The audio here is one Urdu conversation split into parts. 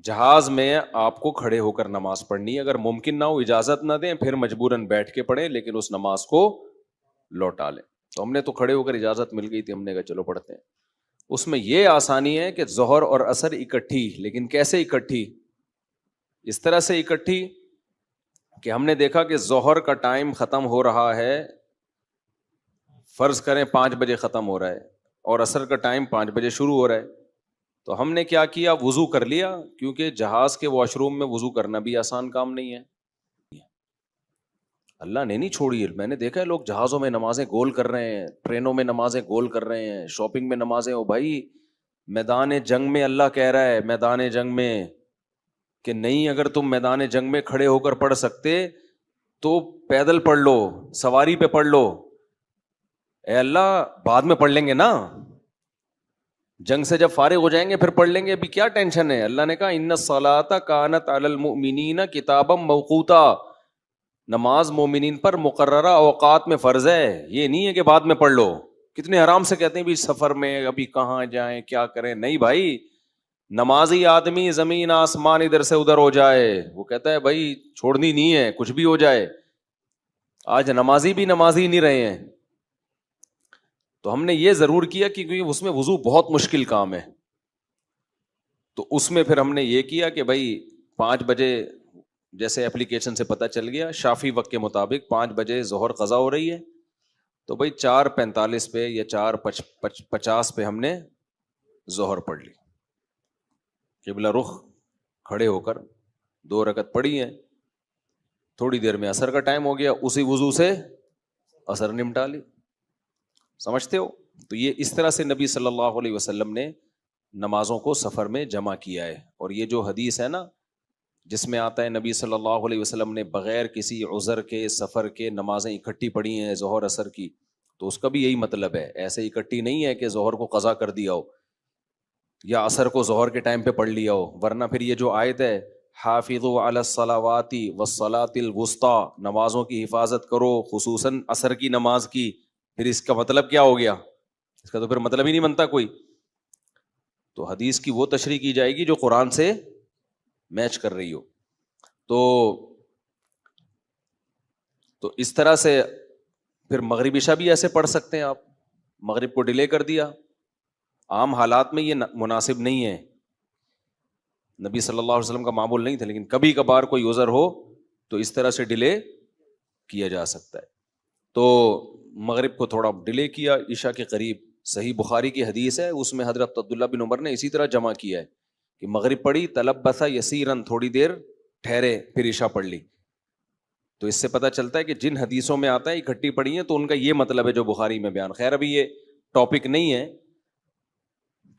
جہاز میں آپ کو کھڑے ہو کر نماز پڑھنی ہے، اگر ممکن نہ ہو اجازت نہ دیں پھر مجبوراً بیٹھ کے پڑھیں، لیکن اس نماز کو لوٹا لیں۔ تو ہم نے تو کھڑے ہو کر اجازت مل گئی تھی، ہم نے کہا چلو پڑھتے ہیں۔ اس میں یہ آسانی ہے کہ ظہر اور عصر اکٹھی، لیکن کیسے اکٹھی؟ اس طرح سے اکٹھی کہ ہم نے دیکھا کہ ظہر کا ٹائم ختم ہو رہا ہے، فرض کریں 5 بجے ختم ہو رہا ہے، اور عصر کا ٹائم 5 بجے شروع ہو رہا ہے، تو ہم نے کیا کیا؟ وضو کر لیا، کیونکہ جہاز کے واش روم میں وضو کرنا بھی آسان کام نہیں ہے۔ اللہ نے نہیں چھوڑی ہے، میں نے دیکھا ہے لوگ جہازوں میں نمازیں گول کر رہے ہیں، ٹرینوں میں نمازیں گول کر رہے ہیں، شاپنگ میں نمازیں۔ او بھائی، میدان جنگ میں اللہ کہہ رہا ہے، میدان جنگ میں کہ نہیں، اگر تم میدان جنگ میں کھڑے ہو کر پڑھ سکتے تو پیدل پڑھ لو، سواری پہ پڑھ لو۔ اے اللہ، بعد میں پڑھ لیں گے نا، جنگ سے جب فارغ ہو جائیں گے پھر پڑھ لیں گے، ابھی کیا ٹینشن ہے؟ اللہ نے کہا ان الصلاۃ کانت علی المؤمنین کتابا موقوتا، نماز مومنین پر مقررہ اوقات میں فرض ہے، یہ نہیں ہے کہ بعد میں پڑھ لو۔ کتنے آرام سے کہتے ہیں بھی سفر میں ابھی کہاں جائیں کیا کریں، نہیں بھائی، نمازی آدمی زمین آسمان ادھر سے ادھر ہو جائے وہ کہتا ہے بھائی چھوڑنی نہیں ہے، کچھ بھی ہو جائے۔ آج نمازی بھی نمازی نہیں رہے ہیں۔ تو ہم نے یہ ضرور کیا کہ کیونکہ اس میں وضو بہت مشکل کام ہے، تو اس میں پھر ہم نے یہ کیا کہ بھائی 5 بجے جیسے اپلیکیشن سے پتہ چل گیا شافی وقت کے مطابق 5 بجے ظہر قضا ہو رہی ہے، تو بھائی 4:45 پہ یا 4:50 پہ ہم نے ظہر پڑھ لی، قبلہ رخ کھڑے ہو کر 2 رکعت پڑھی ہیں، تھوڑی دیر میں عصر کا ٹائم ہو گیا، اسی وضو سے عصر نمٹا لی۔ سمجھتے ہو؟ تو یہ اس طرح سے نبی صلی اللہ علیہ وسلم نے نمازوں کو سفر میں جمع کیا ہے۔ اور یہ جو حدیث ہے نا جس میں آتا ہے نبی صلی اللہ علیہ وسلم نے بغیر کسی عذر کے سفر کے نمازیں اکٹھی پڑھی ہیں ظہر عصر کی، تو اس کا بھی یہی مطلب ہے، ایسے اکٹھی نہیں ہے کہ ظہر کو قضا کر دیا ہو یا عصر کو ظہر کے ٹائم پہ پڑھ لیا ہو، ورنہ پھر یہ جو آیت ہے حافظوا علی الصلاوات والصلاۃ الوسطی، نمازوں کی حفاظت کرو خصوصاً عصر کی نماز کی، پھر اس کا مطلب کیا ہو گیا؟ اس کا تو پھر مطلب ہی نہیں بنتا کوئی۔ تو حدیث کی وہ تشریح کی جائے گی جو قرآن سے میچ کر رہی ہو۔ تو اس طرح سے پھر مغرب عشاء بھی ایسے پڑھ سکتے ہیں آپ، مغرب کو ڈیلے کر دیا، عام حالات میں یہ مناسب نہیں ہے، نبی صلی اللہ علیہ وسلم کا معمول نہیں تھا، لیکن کبھی کبھار کوئی عذر ہو تو اس طرح سے ڈیلے کیا جا سکتا ہے۔ تو مغرب کو تھوڑا ڈیلے کیا عشاء کے قریب، صحیح بخاری کی حدیث ہے، اس میں حضرت عبداللہ بن عمر نے اسی طرح جمع کیا ہے کہ مغرب پڑھی، تلبث یسیرا، تھوڑی دیر ٹھہرے، پھر عشاء پڑھ لی۔ تو اس سے پتہ چلتا ہے کہ جن حدیثوں میں آتا ہے اکٹھی پڑھی ہیں تو ان کا یہ مطلب ہے جو بخاری میں بیان۔ خیر ابھی یہ ٹاپک نہیں ہے،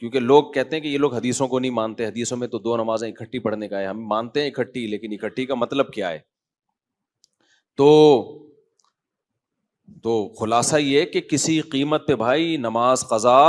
کیونکہ لوگ کہتے ہیں کہ یہ لوگ حدیثوں کو نہیں مانتے، حدیثوں میں تو 2 نمازیں اکٹھی پڑھنے کا ہے، ہم مانتے ہیں اکٹھی، لیکن اکٹھی کا مطلب کیا ہے؟ تو خلاصہ یہ کہ کسی قیمت پہ بھائی نماز قضا